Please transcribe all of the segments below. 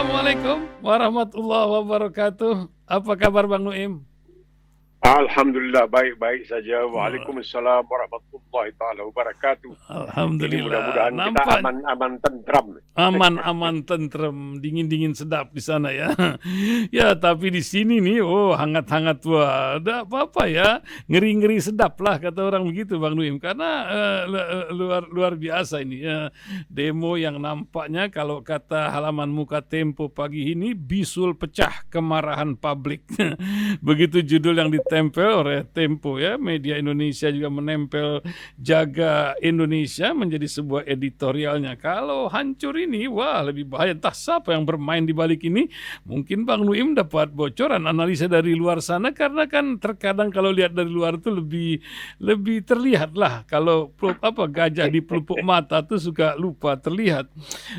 Assalamualaikum warahmatullahi wabarakatuh. Apa kabar Bang Nuim? Alhamdulillah baik-baik saja. Waalaikumsalam warahmatullahi taala wabarakatuh. Ini Alhamdulillah. mudah-mudahan kita Nampak aman-aman tentram. aman-aman, tentrem, dingin-dingin, sedap di sana ya. Ya, tapi di sini nih, hangat-hangat, wah, ada apa-apa ya, ngeri-ngeri sedap lah kata orang begitu Bang Nuim. Karena luar biasa ini ya, demo yang nampaknya kalau kata halaman muka Tempo pagi ini bisul pecah kemarahan publik. Begitu judul yang ditempel oleh Tempo ya, media Indonesia juga menempel jaga Indonesia menjadi sebuah editorialnya. Kalau hancur ini, wah lebih bahaya. Entah siapa yang bermain di balik ini. Mungkin Bang Nuim dapat bocoran analisa dari luar sana, karena kan terkadang kalau lihat dari luar itu lebih terlihat lah. Kalau gajah di pelupuk mata tuh suka lupa terlihat.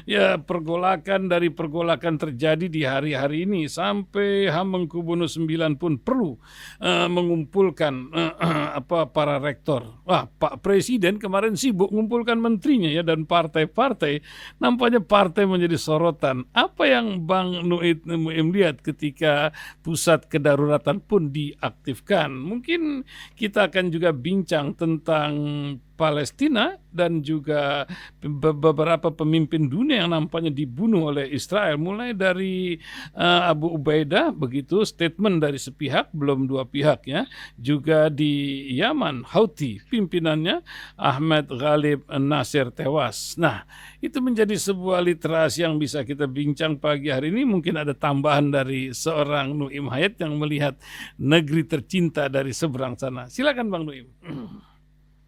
Ya, pergolakan dari pergolakan terjadi di hari-hari ini sampai Hamengkubuwono IX pun perlu mengumpulkan para rektor. Wah, Pak Presiden kemarin sibuk mengumpulkan menterinya ya, dan partai-partai. Nampaknya partai menjadi sorotan. Apa yang Bang Nuim lihat ketika pusat kedaruratan pun diaktifkan? Mungkin kita akan juga bincang tentang Palestina dan juga beberapa pemimpin dunia yang nampaknya dibunuh oleh Israel, mulai dari Abu Ubaidah, begitu statement dari sepihak, belum dua pihak ya, juga di Yaman Houthi pimpinannya Ahmad Ghalib Nasir tewas. Nah, itu menjadi sebuah literasi yang bisa kita bincang pagi hari ini. Mungkin ada tambahan dari seorang Nuim Hayat yang melihat negeri tercinta dari seberang sana. Silakan Bang Nuim.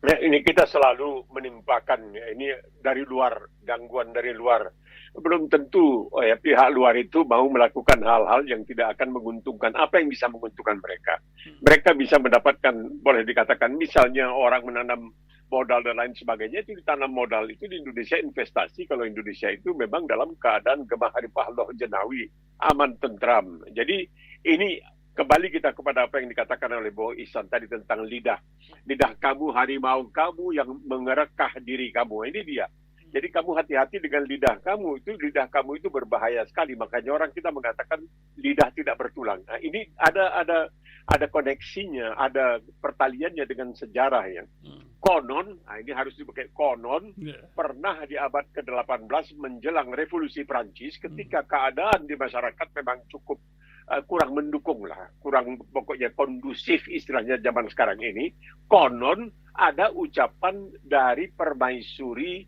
Nah, ini kita selalu menimpakan ya, ini dari luar, gangguan dari luar. Belum tentu pihak luar itu mau melakukan hal-hal yang tidak akan menguntungkan. Apa yang bisa menguntungkan mereka? Mereka bisa mendapatkan, boleh dikatakan misalnya orang menanam modal dan lain sebagainya, itu ditanam modal itu di Indonesia investasi. Kalau Indonesia itu memang dalam keadaan gemah haripah Allah jenawi, aman tentram. Jadi ini kembali kita kepada apa yang dikatakan oleh Bo Ihsan tadi tentang lidah. Lidah kamu, harimau kamu yang mengerekah diri kamu. Ini dia. Jadi kamu hati-hati dengan lidah kamu. Lidah kamu itu berbahaya sekali. Makanya orang kita mengatakan lidah tidak bertulang. Nah, ini ada koneksinya, ada pertaliannya dengan sejarah ya. Konon, nah ini harus dipakai konon, pernah di abad ke-18 menjelang revolusi Prancis, ketika keadaan di masyarakat memang cukup kurang mendukung lah, kurang pokoknya kondusif istilahnya zaman sekarang ini. Konon ada ucapan dari permaisuri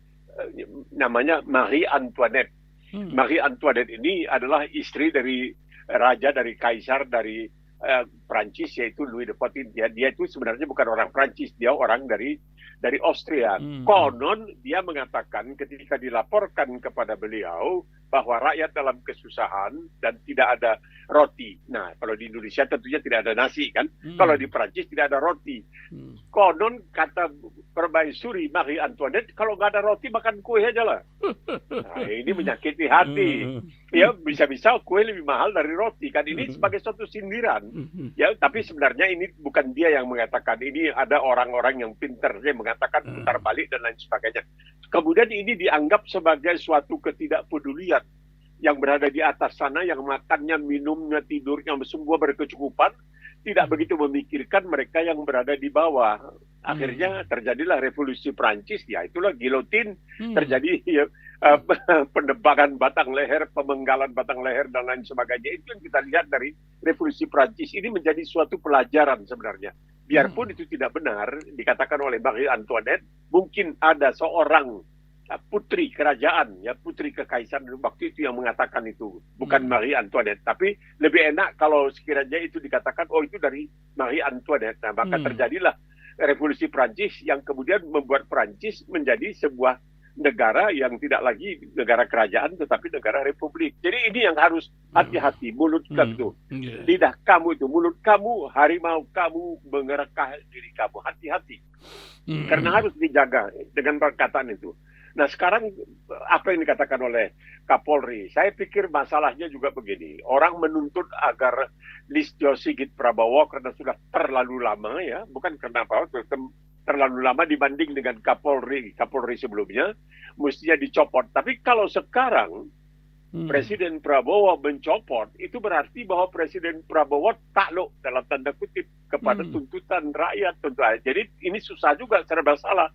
namanya Marie Antoinette. Marie Antoinette ini adalah istri dari raja, dari kaisar dari Prancis, yaitu Louis XIV. Dia itu sebenarnya bukan orang Prancis, dia orang dari Austria. Konon dia mengatakan ketika dilaporkan kepada beliau bahwa rakyat dalam kesusahan dan tidak ada roti. Nah, kalau di Indonesia tentunya tidak ada nasi kan. Kalau di Prancis tidak ada roti. Konon kata permaisuri Marie Antoinette, kalau nggak ada roti makan kue aja lah. Nah, ini menyakiti hati. Ya, bisa-bisa kue lebih mahal dari roti kan. Ini sebagai suatu sindiran. Ya, tapi sebenarnya ini bukan dia yang mengatakan. Ini ada orang-orang yang pintar yang mengatakan putar balik dan lain sebagainya. Kemudian ini dianggap sebagai suatu ketidakpedulian yang berada di atas sana, yang makannya, minumnya, tidurnya semua berkecukupan, tidak begitu memikirkan mereka yang berada di bawah. Akhirnya terjadilah revolusi Prancis, ya itulah gilotin, terjadi ya, penebakan batang leher, pemenggalan batang leher dan lain sebagainya. Itu yang kita lihat dari revolusi Prancis. Ini menjadi suatu pelajaran sebenarnya. Biarpun itu tidak benar dikatakan oleh Marie Antoinette, mungkin ada seorang putri kerajaan, ya putri kekaisaran waktu itu yang mengatakan itu, bukan Marie Antoinette. Tapi lebih enak kalau sekiranya itu dikatakan, oh itu dari Marie Antoinette. Nah, maka terjadilah revolusi Prancis yang kemudian membuat Prancis menjadi sebuah negara yang tidak lagi negara kerajaan tetapi negara republik. Jadi ini yang harus hati-hati. Mulut kamu, lidah kamu itu, mulut kamu, harimau kamu mengerekah diri kamu. Hati-hati. Karena harus dijaga dengan perkataan itu. Nah, sekarang apa yang dikatakan oleh Kapolri, saya pikir masalahnya juga begini. Orang menuntut agar Listio Sigit Prabowo karena sudah terlalu lama, ya, bukan karena apa, terlalu lama dibanding dengan Kapolri sebelumnya, mestinya dicopot. Tapi kalau sekarang Presiden Prabowo mencopot, itu berarti bahwa Presiden Prabowo takluk dalam tanda kutip kepada tuntutan rakyat. Jadi ini susah juga, serba salah.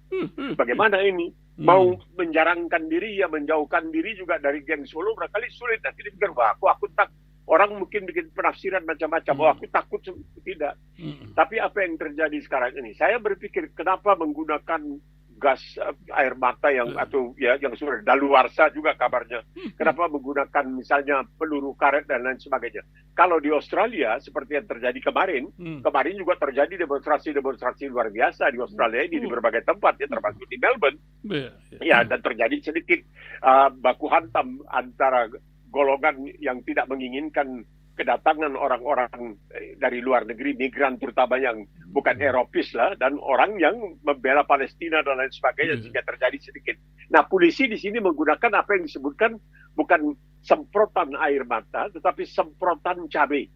Bagaimana ini? Mau menjarangkan diri, ya menjauhkan diri juga dari geng Solo, barangkali sulit. Nanti dipikir, wah aku tak. Orang mungkin bikin penafsiran macam-macam, oh aku takut, tidak. Tapi apa yang terjadi sekarang ini? Saya berpikir, kenapa menggunakan gas air mata yang atau ya yang sudah daluarsa juga kabarnya. Kenapa menggunakan misalnya peluru karet dan lain sebagainya? Kalau di Australia seperti yang terjadi kemarin juga terjadi demonstrasi luar biasa di Australia ini di berbagai tempat, ya termasuk di Melbourne. Ya, dan terjadi sedikit baku hantam antara golongan yang tidak menginginkan kedatangan orang-orang dari luar negeri, migran terutama yang bukan Eropis lah, dan orang yang membela Palestina dan lain sebagainya, sehingga terjadi sedikit. Nah, polisi di sini menggunakan apa yang disebutkan bukan semprotan air mata, tetapi semprotan cabai.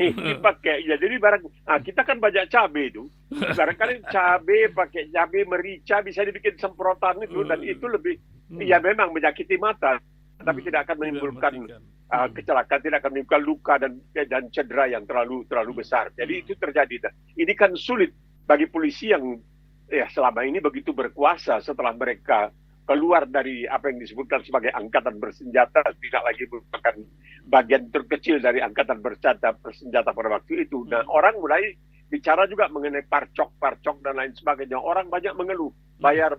Ini pakai, ya jadi kita kan banyak cabai itu, barangkali cabai pakai cabai merica bisa dibikin semprotan itu, dan itu lebih, ya memang menyakiti mata, tapi tidak akan menimbulkan kecelakaan, tidak akan menimbulkan luka dan cedera yang terlalu besar. Jadi itu terjadi. Ini kan sulit bagi polisi yang selama ini begitu berkuasa setelah mereka keluar dari apa yang disebutkan sebagai angkatan bersenjata, tidak lagi merupakan bagian terkecil dari angkatan bersenjata pada waktu itu. Nah, orang mulai bicara juga mengenai parcok dan lain sebagainya. Orang banyak mengeluh, bayar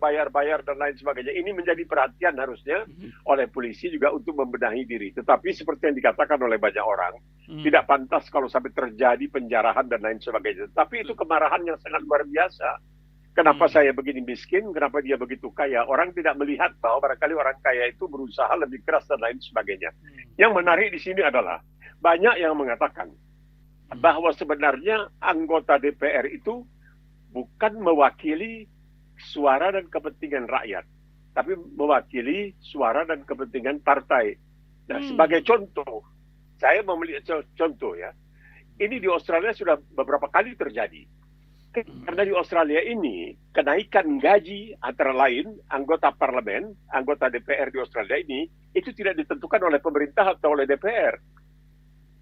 dan lain sebagainya. Ini menjadi perhatian harusnya oleh polisi juga untuk membenahi diri. Tetapi seperti yang dikatakan oleh banyak orang, tidak pantas kalau sampai terjadi penjarahan dan lain sebagainya. Tapi itu kemarahan yang sangat luar biasa. Kenapa saya begini miskin, kenapa dia begitu kaya? Orang tidak melihat bahwa barangkali orang kaya itu berusaha lebih keras dan lain sebagainya. Yang menarik di sini adalah banyak yang mengatakan bahwa sebenarnya anggota DPR itu bukan mewakili suara dan kepentingan rakyat, tapi mewakili suara dan kepentingan partai. Nah, sebagai contoh, saya mau melihat contoh ya. Ini di Australia sudah beberapa kali terjadi. Karena di Australia ini, kenaikan gaji antara lain anggota parlemen, anggota DPR di Australia ini, itu tidak ditentukan oleh pemerintah atau oleh DPR.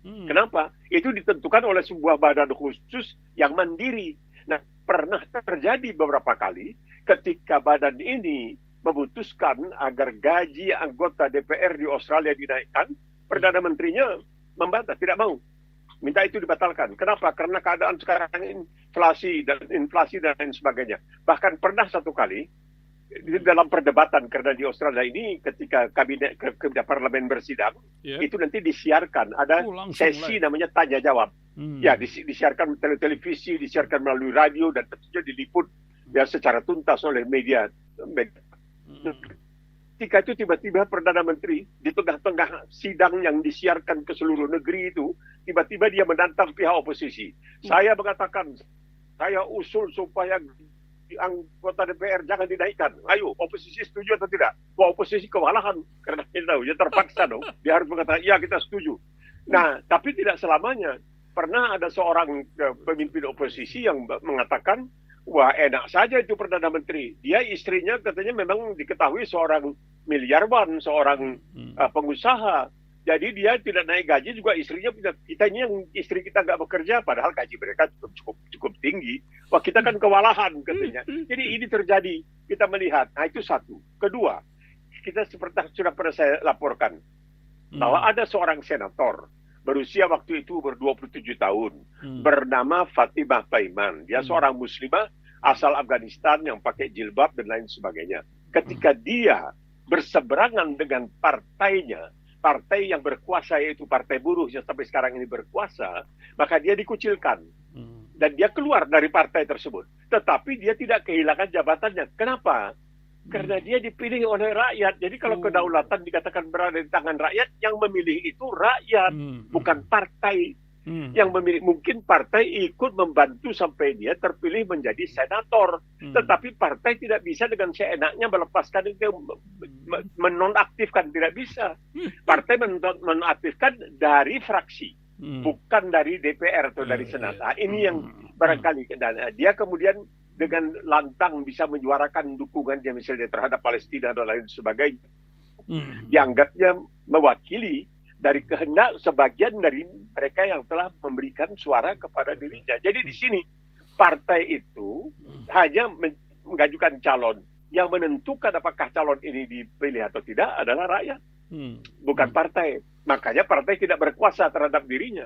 Kenapa? Itu ditentukan oleh sebuah badan khusus yang mandiri. Nah, pernah terjadi beberapa kali ketika badan ini memutuskan agar gaji anggota DPR di Australia dinaikkan, Perdana Menterinya membantah, tidak mau. Minta itu dibatalkan. Kenapa? Karena keadaan sekarang inflasi dan lain sebagainya. Bahkan pernah satu kali dalam perdebatan, karena di Australia ini ketika kabinet parlemen bersidang, itu nanti disiarkan ada sesi namanya tanya jawab. Ya, disiarkan televisi, disiarkan melalui radio, dan tentunya diliput ya secara tuntas oleh media. Ketika itu tiba-tiba Perdana Menteri di tengah-tengah sidang yang disiarkan ke seluruh negeri itu, tiba-tiba dia menantang pihak oposisi. Saya mengatakan, saya usul supaya anggota DPR jangan dinaikkan. Ayo, oposisi setuju atau tidak? Wah, oposisi kewalahan. Karena kita tahu, dia terpaksa dong. Dia harus mengatakan, iya kita setuju. Nah, tapi tidak selamanya. Pernah ada seorang pemimpin oposisi yang mengatakan, wah enak saja itu Perdana Menteri. Dia istrinya katanya memang diketahui seorang miliarwan, seorang pengusaha. Jadi dia tidak naik gaji juga, istrinya kita ini yang istri kita nggak bekerja, padahal gaji mereka cukup tinggi. Wah, kita kan kewalahan katanya. Jadi ini terjadi, kita melihat. Nah, itu satu. Kedua, kita seperti sudah pernah saya laporkan bahwa ada seorang senator berusia waktu itu ber-27 tahun, bernama Fatimah Paiman. Dia seorang muslimah asal Afghanistan yang pakai jilbab dan lain sebagainya. Ketika dia berseberangan dengan partainya, partai yang berkuasa yaitu Partai Buruh yang sampai sekarang ini berkuasa, maka dia dikucilkan. Dan dia keluar dari partai tersebut. Tetapi dia tidak kehilangan jabatannya. Kenapa? Karena dia dipilih oleh rakyat. Jadi kalau kedaulatan dikatakan berada di tangan rakyat, yang memilih itu rakyat, bukan partai. Yang memilih, mungkin partai ikut membantu sampai dia terpilih menjadi senator. Tetapi partai tidak bisa dengan seenaknya melepaskan itu, menonaktifkan, tidak bisa. Partai menonaktifkan dari fraksi, bukan dari DPR atau dari Senat. Nah, ini yang barangkali. Dan dia kemudian dengan lantang bisa menyuarakan dukungannya misalnya terhadap Palestina dan lain sebagainya. Dianggapnya mewakili dari kehendak sebagian dari mereka yang telah memberikan suara kepada dirinya. Jadi di sini partai itu hanya mengajukan calon. Yang menentukan apakah calon ini dipilih atau tidak adalah rakyat, bukan partai. Makanya partai tidak berkuasa terhadap dirinya.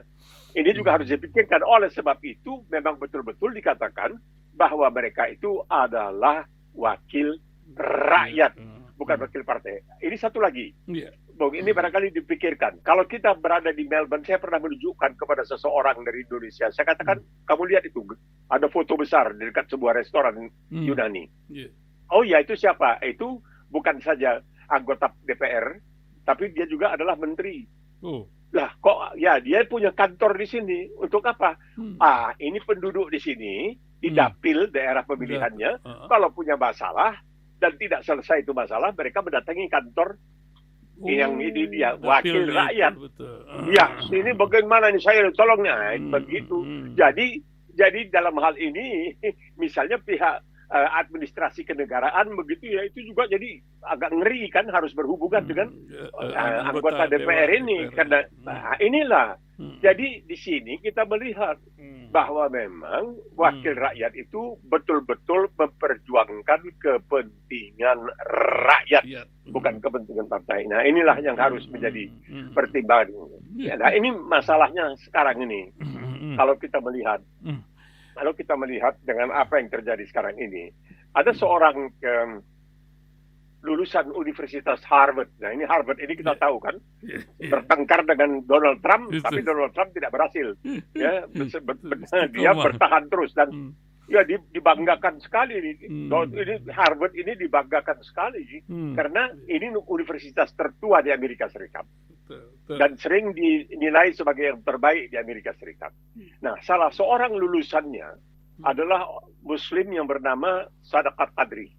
Ini juga harus dipikirkan. Oleh sebab itu memang betul-betul dikatakan bahwa mereka itu adalah wakil rakyat, bukan wakil partai. Ini satu lagi. Ini barangkali dipikirkan. Kalau kita berada di Melbourne, saya pernah menunjukkan kepada seseorang dari Indonesia. Saya katakan, kamu lihat itu, ada foto besar di dekat sebuah restoran Yunani. Oh ya, itu siapa? Itu bukan saja anggota DPR, tapi dia juga adalah menteri. Lah, kok ya dia punya kantor di sini. Untuk apa? Ini penduduk di sini, di dapil daerah pemilihannya, kalau punya masalah dan tidak selesai itu masalah, mereka mendatangi kantor yang ini dia wakil rakyat. Ya, ini bagaimana nih saya tolongnya begitu. Jadi dalam hal ini, misalnya pihak administrasi kenegaraan begitu ya, itu juga jadi agak ngeri kan, harus berhubungan dengan anggota DPR ini karena inilah. Jadi di sini kita melihat bahwa memang wakil rakyat itu betul-betul memperjuangkan kepentingan rakyat, bukan kepentingan partai. Nah, inilah yang harus menjadi pertimbangan. Nah, ini masalahnya sekarang ini. Kalau kita melihat dengan apa yang terjadi sekarang ini, ada seorang lulusan Universitas Harvard. Nah, ini Harvard ini kita tahu kan, bertengkar dengan Donald Trump, tapi Donald Trump tidak berhasil. Ya, dia bertahan terus dan ya dibanggakan sekali. Ini Harvard ini dibanggakan sekali karena ini universitas tertua di Amerika Serikat. Dan sering dinilai sebagai yang terbaik di Amerika Serikat. Nah, salah seorang lulusannya adalah Muslim yang bernama Sadaqat Qadri.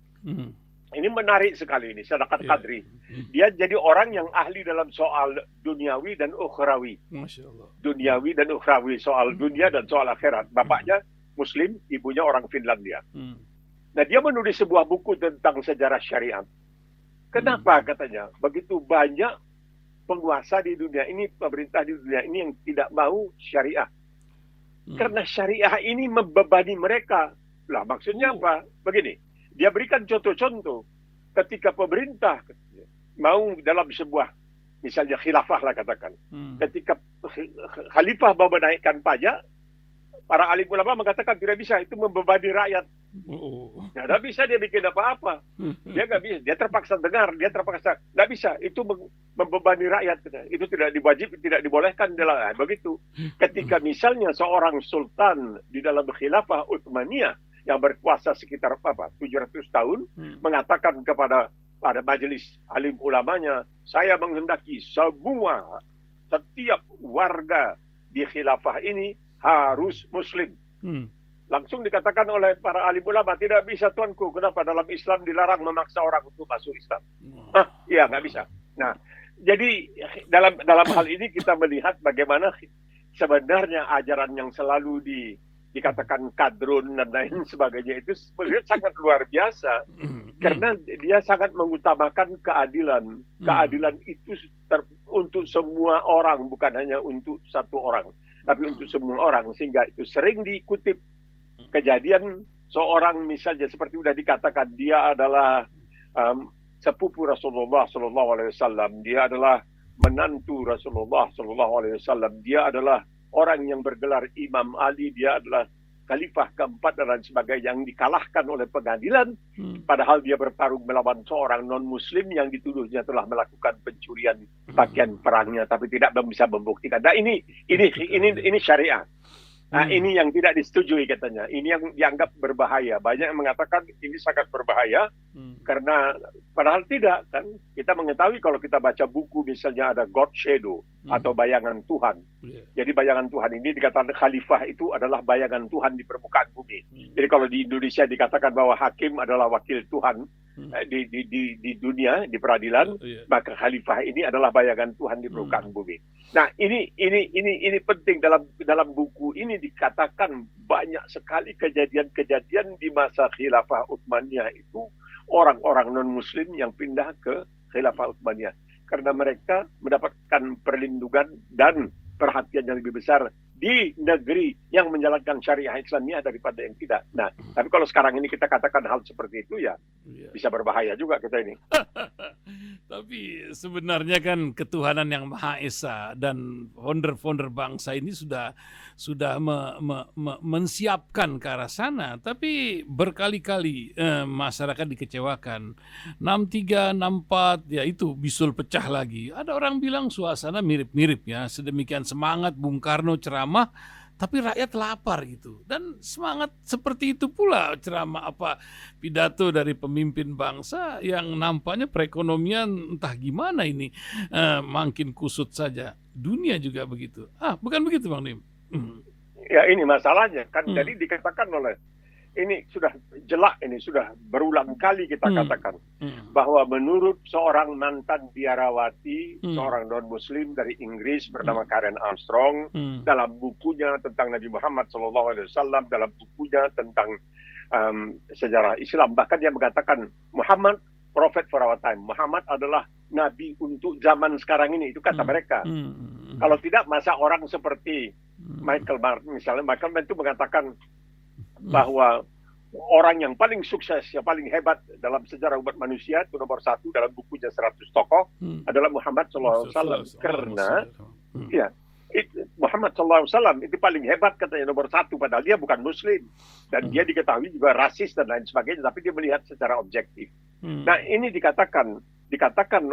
Ini menarik sekali ini, Sadaqat Qadri. Dia jadi orang yang ahli dalam soal duniawi dan ukhrawi. Masya Allah. Duniawi dan ukhrawi, soal dunia dan soal akhirat. Bapaknya Muslim, ibunya orang Finlandia. Nah, dia menulis sebuah buku tentang sejarah syariat. Kenapa katanya? Begitu banyak penguasa di dunia ini, pemerintah di dunia ini yang tidak mau syariah. Karena syariah ini membebani mereka. Lah, maksudnya apa? Begini, dia berikan contoh-contoh. Ketika pemerintah mau dalam sebuah, misalnya khilafah lah katakan. Ketika khalifah mau menaikkan pajak, para alim ulama mengatakan tidak bisa, itu membebani rakyat. Tidak bisa dia bikin apa-apa. Dia nggak bisa. Dia terpaksa dengar. Dia terpaksa nggak bisa. Itu membebani rakyat. Itu tidak dibolehkan. Begitu. Ketika misalnya seorang sultan di dalam khilafah Utsmaniyah yang berkuasa sekitar 700 tahun mengatakan kepada majelis alim ulamanya, saya menghendaki setiap warga di khilafah ini harus Muslim. Langsung dikatakan oleh para alim ulama, tidak bisa tuanku. Kenapa? Dalam Islam dilarang memaksa orang untuk masuk Islam. Iya, nggak bisa. Nah, jadi dalam hal ini kita melihat bagaimana sebenarnya ajaran yang selalu dikatakan kadrun dan lain sebagainya itu sebenarnya sangat luar biasa. Karena dia sangat mengutamakan keadilan. Keadilan itu untuk semua orang, bukan hanya untuk satu orang, tapi untuk semua orang. Sehingga itu sering dikutip kejadian seorang misalnya seperti sudah dikatakan, dia adalah sepupu Rasulullah SAW, dia adalah menantu Rasulullah SAW, dia adalah orang yang bergelar Imam Ali, dia adalah khalifah keempat dan lain sebagainya, yang dikalahkan oleh pengadilan, padahal dia bertarung melawan seorang non-muslim yang dituduhnya telah melakukan pencurian pakaian perangnya, tapi tidak bisa membuktikan. Nah, ini syariah. Nah, ini yang tidak disetujui katanya. Ini yang dianggap berbahaya. Banyak yang mengatakan ini sangat berbahaya karena padahal tidak kan. Kita mengetahui kalau kita baca buku misalnya ada God Shadow atau bayangan Tuhan. Jadi bayangan Tuhan ini dikatakan khalifah itu adalah bayangan Tuhan di permukaan bumi. Jadi kalau di Indonesia dikatakan bahwa hakim adalah wakil Tuhan di dunia, di peradilan, maka khalifah ini adalah bayangan Tuhan di permukaan bumi. Nah, ini penting dalam buku ini dikatakan banyak sekali kejadian-kejadian di masa khilafah Utsmaniyah itu orang-orang non-muslim yang pindah ke Khilafah Utsmaniyah. Karena mereka mendapatkan perlindungan dan perhatian yang lebih besar di negeri yang menjalankan syariah Islamiyah daripada yang tidak. Nah, tapi kalau sekarang ini kita katakan hal seperti itu, ya bisa berbahaya juga kita ini. Tapi sebenarnya kan ketuhanan yang Maha Esa dan founder-founder bangsa ini sudah mensiapkan ke arah sana. Tapi berkali-kali masyarakat dikecewakan. 63, 64, ya itu bisul pecah lagi. Ada orang bilang suasana mirip-mirip ya. Sedemikian semangat Bung Karno ceramah, tapi rakyat lapar gitu. Dan semangat seperti itu pula ceramah pidato dari pemimpin bangsa yang nampaknya perekonomian entah gimana ini makin kusut saja. Dunia juga begitu. Bukan begitu Bang Nim? Ya ini masalahnya kan. Jadi dikatakan oleh ini sudah jelak, ini sudah berulang kali kita katakan bahwa menurut seorang mantan biarawati, seorang non-Muslim dari Inggris bernama Karen Armstrong, dalam bukunya tentang Nabi Muhammad SAW, dalam bukunya tentang sejarah Islam, bahkan dia mengatakan Muhammad prophet for our time. Muhammad adalah nabi untuk zaman sekarang ini, itu kata mereka. Kalau tidak, masa orang seperti Michael Mann, misalnya Michael Mann itu mengatakan bahwa orang yang paling sukses, yang paling hebat dalam sejarah umat manusia itu nomor 1 dalam bukunya 100 tokoh adalah Muhammad SAW. Karena Muhammad SAW itu paling hebat katanya, nomor 1, padahal dia bukan Muslim dan dia diketahui juga rasis dan lain sebagainya, tapi dia melihat secara objektif. Nah ini dikatakan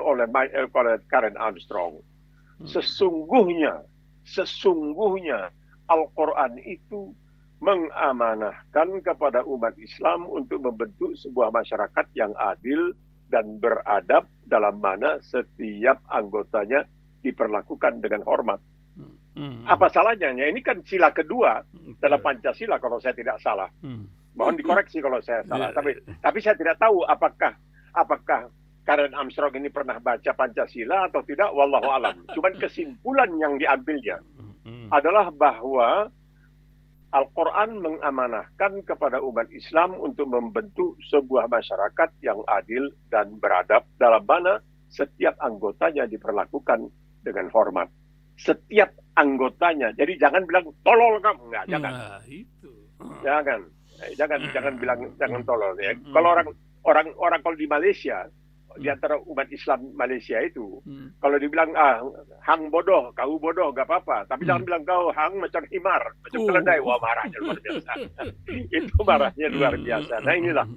oleh Karen Armstrong, sesungguhnya Al-Quran itu mengamanahkan kepada umat Islam untuk membentuk sebuah masyarakat yang adil dan beradab, dalam mana setiap anggotanya diperlakukan dengan hormat. Apa salahnya? Ini kan sila kedua dalam Pancasila kalau saya tidak salah. Mohon dikoreksi kalau saya salah. Tapi saya tidak tahu apakah Karen Armstrong ini pernah baca Pancasila atau tidak, wallahu alam. Cuman kesimpulan yang diambilnya adalah bahwa Al-Quran mengamanahkan kepada umat Islam untuk membentuk sebuah masyarakat yang adil dan beradab, dalam mana setiap anggotanya diperlakukan dengan hormat. Setiap anggotanya. Jadi jangan bilang tolol kamu, enggak, jangan. Jangan bilang jangan tolol ya. Kalau orang kalau di Malaysia, di antara umat Islam Malaysia itu, kalau dibilang hang bodoh, kau bodoh, gak apa-apa. Tapi jangan bilang kau hang macam himar, macam keledai. Wah, marahnya luar biasa. Itu marahnya luar biasa. Nah inilah.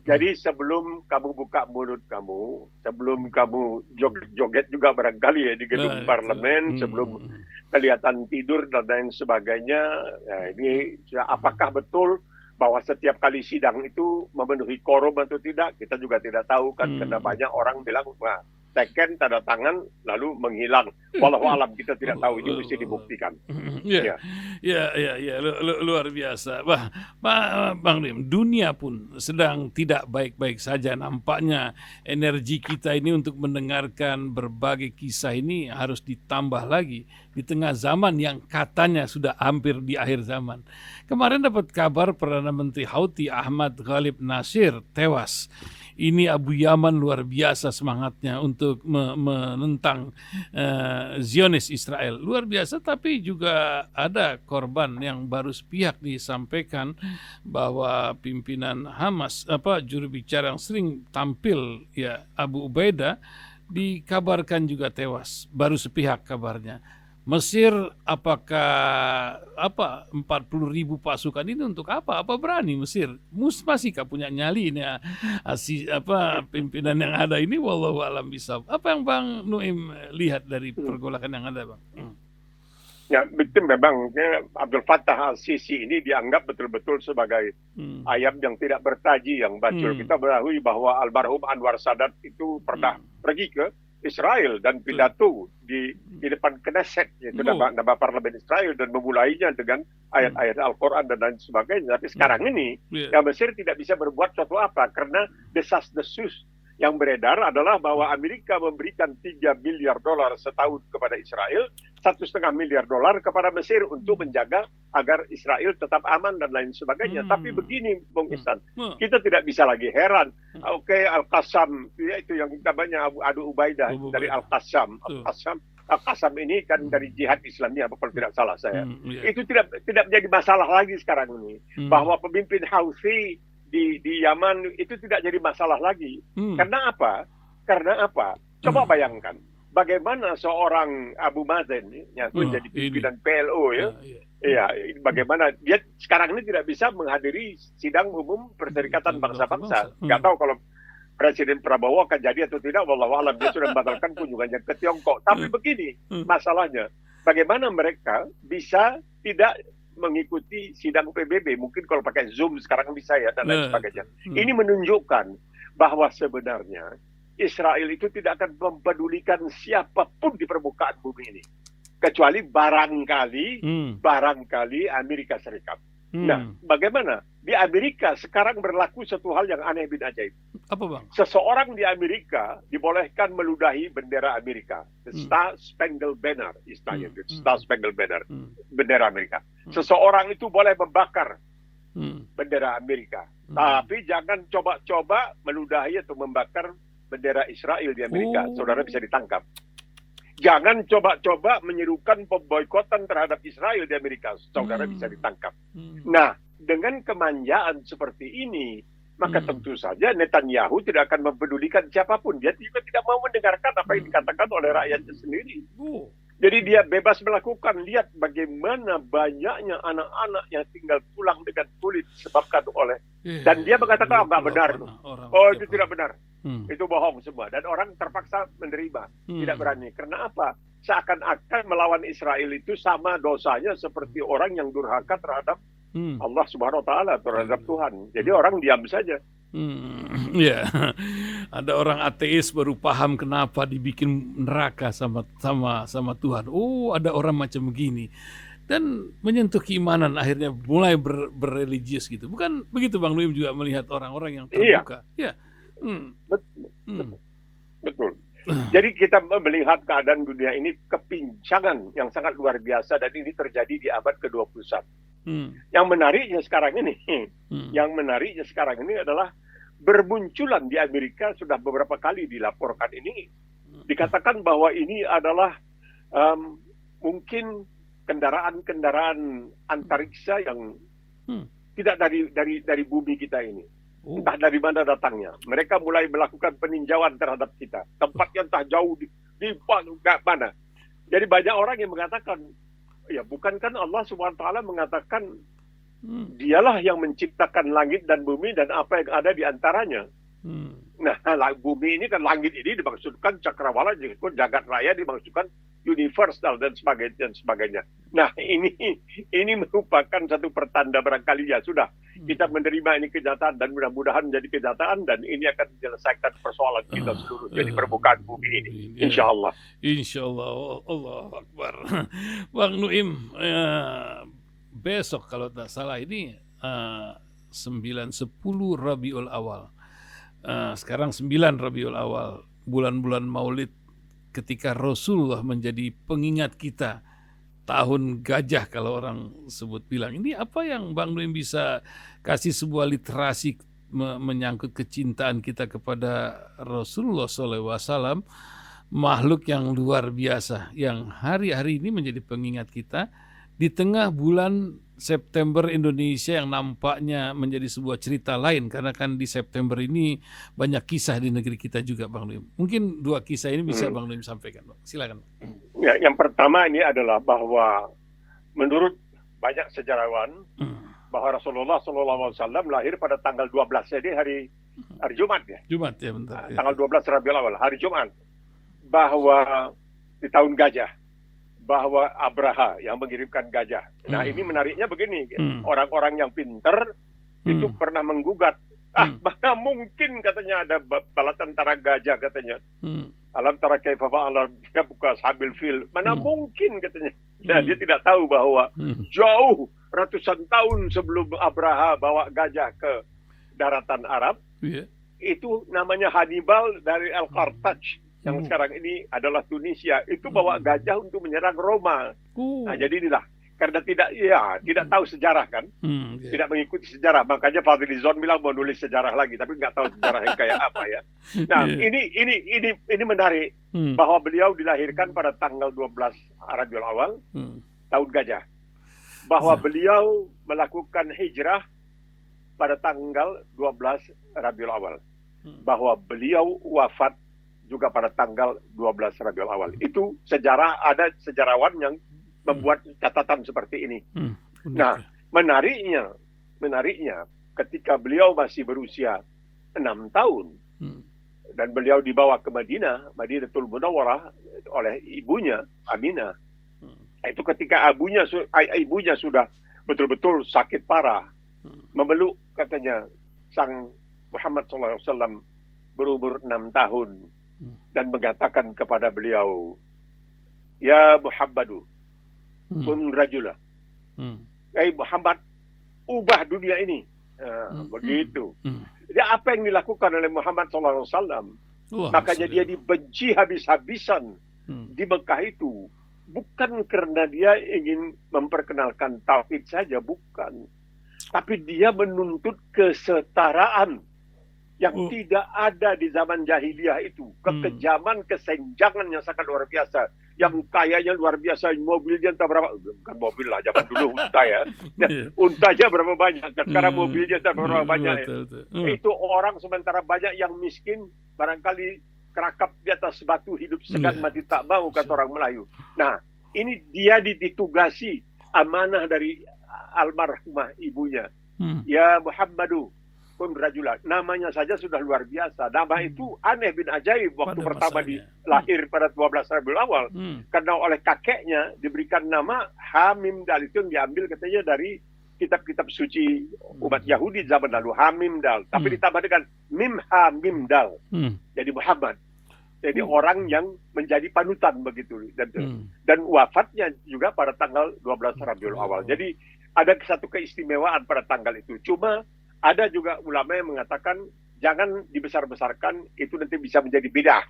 Jadi sebelum kamu buka mulut kamu, sebelum kamu joget-joget juga barangkali ya di gedung parlemen, sebelum kelihatan tidur dan lain sebagainya, nah, ini apakah betul bahwa setiap kali sidang itu memenuhi quorum atau tidak, kita juga tidak tahu kan, karena banyak orang bilang, wah, teken, tanda tangan, lalu menghilang. Walau alam kita tidak tahu, ini mesti dibuktikan. Luar biasa. Bang Lim, dunia pun sedang tidak baik-baik saja. Nampaknya energi kita ini untuk mendengarkan berbagai kisah ini harus ditambah lagi di tengah zaman yang katanya sudah hampir di akhir zaman. Kemarin dapat kabar Perdana Menteri Houthi Ahmad Ghalib Nasir tewas. Ini Abu Yaman luar biasa semangatnya untuk menentang Zionis Israel. Luar biasa, tapi juga ada korban yang baru sepihak disampaikan bahwa pimpinan Hamas, juru bicara yang sering tampil ya Abu Ubaidah, dikabarkan juga tewas. Baru sepihak kabarnya. Mesir apakah 40.000 pasukan ini untuk apa? Apa berani Mesir? Masihkah punya nyali ini pimpinan yang ada ini, wallahu alam bisawab. Apa yang Bang Nuim lihat dari pergolakan yang ada, Bang? Ya, betul memang Abdul Fattah al-Sisi ini dianggap betul-betul sebagai ayam yang tidak bertaji, yang bacul. Kita mengetahui bahwa almarhum Anwar Sadat itu pernah pergi ke Israel dan pidato di depan Knesset, yaitu nama parlemen Israel, dan memulainya dengan ayat-ayat Al-Quran dan lain sebagainya. Tapi sekarang ini Mesir tidak bisa berbuat suatu apa, karena desas-desus yang beredar adalah bahwa Amerika memberikan $3 miliar setahun kepada Israel $1,5 miliar kepada Mesir untuk menjaga agar Israel tetap aman dan lain sebagainya. Tapi begini, Bung Ihsan, kita tidak bisa lagi heran. Oke, Al-Qassam, itu yang namanya Abu Ubaidah dari Al-Qassam. Al-Qassam ini kan dari jihad Islamnya, kalau tidak salah saya. Itu tidak menjadi masalah lagi sekarang ini. Bahwa pemimpin Houthi di Yaman itu tidak jadi masalah lagi. Karena apa? Coba bayangkan. Bagaimana seorang Abu Mazen yang jadi pimpinan PLO bagaimana dia sekarang ini tidak bisa menghadiri sidang umum Perserikatan Bangsa-Bangsa. Nggak tahu kalau Presiden Prabowo akan jadi atau tidak, wallahu alam, dia sudah membatalkan kunjungannya ke Tiongkok. Tapi begini masalahnya, bagaimana mereka bisa tidak mengikuti sidang PBB? Mungkin kalau pakai Zoom sekarang bisa ya dan lain sebagainya. Ini menunjukkan bahwa sebenarnya Israel itu tidak akan mempedulikan siapapun di permukaan bumi ini. Kecuali barangkali Amerika Serikat. Nah, bagaimana? Di Amerika sekarang berlaku satu hal yang aneh bin ajaib. Apa, Bang? Seseorang di Amerika dibolehkan meludahi bendera Amerika. The Star Spangled Banner, istilahnya. Star Spangled Banner, bendera Amerika. Seseorang itu boleh membakar bendera Amerika. Tapi jangan coba-coba meludahi atau membakar bendera Israel di Amerika, saudara bisa ditangkap. Jangan coba-coba menyerukan pemboikotan terhadap Israel di Amerika, saudara bisa ditangkap. Nah, dengan kemanjaan seperti ini, maka tentu saja Netanyahu tidak akan mempedulikan siapapun. Dia juga tidak mau mendengarkan apa yang dikatakan oleh rakyatnya sendiri. Jadi dia bebas melakukan. Lihat bagaimana banyaknya anak-anak yang tinggal pulang dengan sulit disebabkan oleh. Dan dia mengatakan, nggak benar. Itu tidak benar. Itu bohong semua. Dan orang terpaksa menerima. Tidak berani. Karena apa? Seakan-akan melawan Israel itu sama dosanya seperti orang yang durhaka terhadap Allah Subhanahu wa Ta'ala, terhadap Tuhan. Jadi orang diam saja. Ya, ada orang ateis baru paham kenapa dibikin neraka sama Tuhan. Oh, ada orang macam begini. Dan menyentuh keimanan, akhirnya mulai berreligius gitu. Bukan begitu Bang Nuim juga melihat orang-orang yang terbuka? Iya. Betul. Jadi kita melihat keadaan dunia ini kepincangan yang sangat luar biasa, dan ini terjadi di abad ke-21. Yang menariknya sekarang ini adalah bermunculan di Amerika, sudah beberapa kali dilaporkan ini, dikatakan bahwa ini adalah mungkin kendaraan antariksa yang tidak dari bumi kita ini. Entah dari mana datangnya. Mereka mulai melakukan peninjauan terhadap kita. Tempatnya entah jauh di mana. Jadi banyak orang yang mengatakan, ya bukankah Allah SWT mengatakan dialah yang menciptakan langit dan bumi dan apa yang ada di antaranya. Nah, bumi ini kan, langit ini dimaksudkan cakrawala, jagat raya dimaksudkan universal dan sebagainya. Nah, ini merupakan satu pertanda barangkali ya sudah kita menerima ini kenyataan, dan mudah-mudahan menjadi kenyataan, dan ini akan menyelesaikan persoalan kita seluruhnya di permukaan bumi ini. Insya Allah. Insya Allah. Allahu Akbar. Bang Nuim, besok kalau tak salah ini 9-10 Rabiul Awal. Sekarang 9 Rabiul Awal, bulan-bulan Maulid, ketika Rasulullah menjadi pengingat kita, tahun gajah kalau orang sebut bilang. Ini apa yang Bang Nuim bisa kasih sebuah literasi menyangkut kecintaan kita kepada Rasulullah SAW, makhluk yang luar biasa, yang hari-hari ini menjadi pengingat kita di tengah bulan September Indonesia yang nampaknya menjadi sebuah cerita lain, karena kan di September ini banyak kisah di negeri kita juga, Bang Nuim. Mungkin 2 kisah ini bisa Bang Nuim sampaikan, Bang. Silakan. Ya, yang pertama ini adalah bahwa menurut banyak sejarawan bahwa Rasulullah SAW lahir pada tanggal 12, jadi hari Jumat ya. Jumat ya, bentar. Tanggal 12 Rabiul Awal, hari Jumat. Bahwa di tahun gajah, bahwa Abraha yang mengirimkan gajah. Nah, ini menariknya begini, orang-orang yang pinter itu pernah menggugat. Mana mungkin katanya ada bala tentara gajah katanya. Alam tara kaifa fa'ala buka sabil fil. Mana mungkin katanya. Nah, dia tidak tahu bahwa jauh ratusan tahun sebelum Abraha bawa gajah ke daratan Arab, itu namanya Hannibal dari Al-Qartaj. yang sekarang ini adalah Tunisia, itu bawa gajah untuk menyerang Roma. Nah, jadi inilah karena tidak tahu sejarah kan, tidak mengikuti sejarah, makanya Fadlizon bilang mau nulis sejarah lagi, tapi nggak tahu sejarah yang kayak apa ya. Nah, ini menarik bahwa beliau dilahirkan pada tanggal 12 Rabiul Awal tahun gajah, bahwa beliau melakukan hijrah pada tanggal 12 Rabiul Awal, bahwa beliau wafat juga pada tanggal 12 Rabiul Awal. Itu sejarah, ada sejarawan yang membuat catatan seperti ini. Nah, menariknya ketika beliau masih berusia 6 tahun dan beliau dibawa ke Madinatul Munawwarah oleh ibunya Aminah. Itu ketika ibunya sudah betul-betul sakit parah, memeluk katanya sang Muhammad SAW berumur 6 tahun dan mengatakan kepada beliau, "Ya Muhammadu, kun rajula." Muhammad, ubah dunia ini. Begitu. Jadi apa yang dilakukan oleh Muhammad SAW, makanya dia dibenci habis-habisan di Mekah itu. Bukan karena dia ingin memperkenalkan tauhid saja, bukan. Tapi dia menuntut kesetaraan yang tidak ada di zaman jahiliyah itu. Kekejaman, kesenjangan yang sangat luar biasa. Yang kayanya luar biasa, mobilnya entah berapa, bukan mobil lah, zaman dulu unta ya. Untanya berapa banyak, sekarang mobilnya entah berapa banyak. Itu orang sementara banyak yang miskin, barangkali kerakap di atas batu, hidup segan mati tak mau, kata orang Melayu. Nah, ini dia ditugasi amanah dari almarhumah ibunya. Ya Muhammadu kun rajula. Namanya saja sudah luar biasa. Nama itu aneh bin ajaib waktu pertama lahir pada 12 Rabiul Awal. Karena oleh kakeknya diberikan nama Hamim Dal. Itu yang diambil katanya dari kitab-kitab suci umat Yahudi zaman lalu. Hamim Dal. Tapi ditambah dengan Mim Hamim Dal. Jadi Muhammad. Jadi orang yang menjadi panutan begitu. Dan wafatnya juga pada tanggal 12 Rabiul Awal. Jadi ada satu keistimewaan pada tanggal itu. Cuma ada juga ulama yang mengatakan jangan dibesar-besarkan, itu nanti bisa menjadi bid'ah.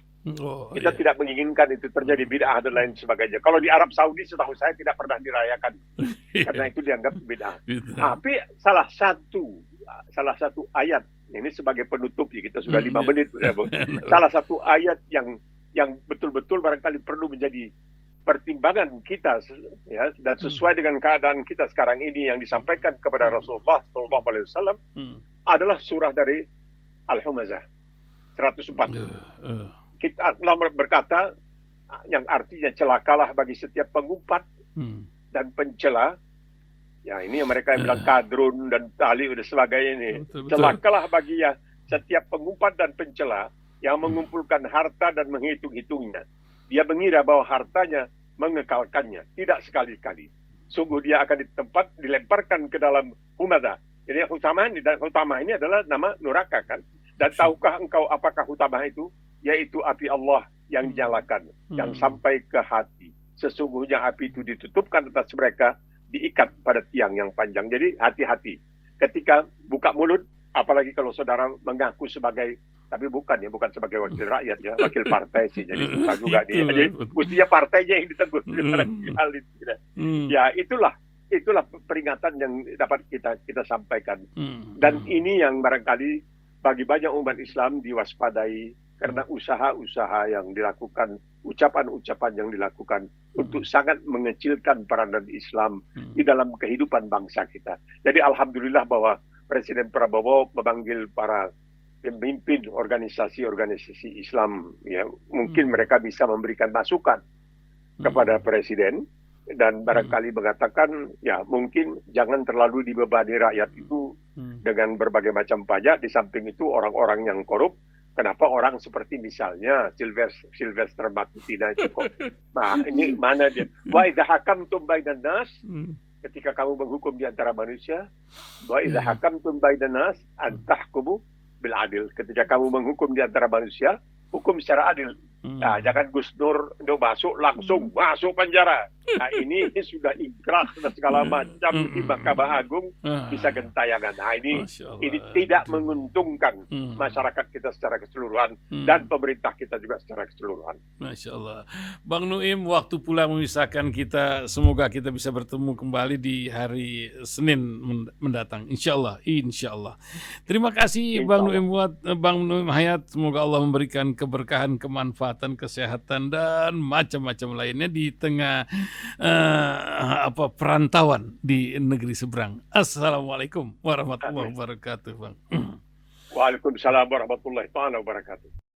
Kita tidak menginginkan itu terjadi bid'ah dan lain sebagainya. Kalau di Arab Saudi setahu saya tidak pernah dirayakan karena itu dianggap bid'ah. Tapi salah satu ayat ini sebagai penutup ya, kita sudah 5 menit. Salah satu ayat yang betul-betul barangkali perlu menjadi pertimbangan kita ya, dan sesuai dengan keadaan kita sekarang ini yang disampaikan kepada Rasulullah SAW adalah surah dari Al-Humazah 104. Allah berkata yang artinya celakalah bagi setiap pengumpat dan pencela. Ya, ini yang mereka yang bilang kadrun dan tali dan sebagainya ini. Celakalah bagi setiap pengumpat dan pencela yang mengumpulkan harta dan menghitung-hitungnya. Dia mengira bahwa hartanya mengekalkannya. Tidak sekali-kali. Sungguh dia akan dilemparkan ke dalam Humazah. Jadi Hutamah ini adalah nama neraka kan. Dan tahukah engkau apakah Hutamah itu? Yaitu api Allah yang dinyalakan. Yang sampai ke hati. Sesungguhnya api itu ditutupkan atas mereka, diikat pada tiang yang panjang. Jadi hati-hati. Ketika buka mulut, apalagi kalau saudara mengaku sebagai, tapi bukan sebagai wakil rakyat ya, wakil partai sih, jadi bukan juga dia. Jadi mestinya partainya yang ditegur hal itu. Ya itulah peringatan yang dapat kita sampaikan. Dan ini yang barangkali bagi banyak umat Islam diwaspadai karena usaha-usaha yang dilakukan, ucapan-ucapan yang dilakukan untuk sangat mengecilkan peranan Islam di dalam kehidupan bangsa kita. Jadi alhamdulillah bahwa Presiden Prabowo memanggil para pemimpin organisasi-organisasi Islam, ya mungkin mereka bisa memberikan masukan kepada Presiden dan barangkali mengatakan ya mungkin jangan terlalu dibebani rakyat itu dengan berbagai macam pajak. Di samping itu orang-orang yang korup, kenapa orang seperti misalnya Sylvester Matutina itu kok? Nah ini mana dia? Wa idza hakamtum bainan nas, ketika kamu menghukum di antara manusia, wa idza hakamtum bainan nas an tahkumu bil adil. Ketika kamu menghukum di antara manusia, hukum secara adil. Nah, jangan Gus Dur masuk langsung masuk penjara. Nah, ini sudah ingkrah dan segala macam di Mahkamah Agung bisa gentayangan. Nah, ini tidak menguntungkan masyarakat kita secara keseluruhan dan pemerintah kita juga secara keseluruhan. Masya Allah. Bang Nuim, waktu pula memisahkan kita. Semoga kita bisa bertemu kembali di hari Senin mendatang. Insya Allah. Insya Allah. Terima kasih Bang Nuim Bang Nuim Hayat. Semoga Allah memberikan keberkahan, kemanfaatan, kesehatan dan macam-macam lainnya di tengah perantauan di negeri seberang. Assalamualaikum warahmatullahi wabarakatuh, Bang. Waalaikumsalam warahmatullahi wabarakatuh.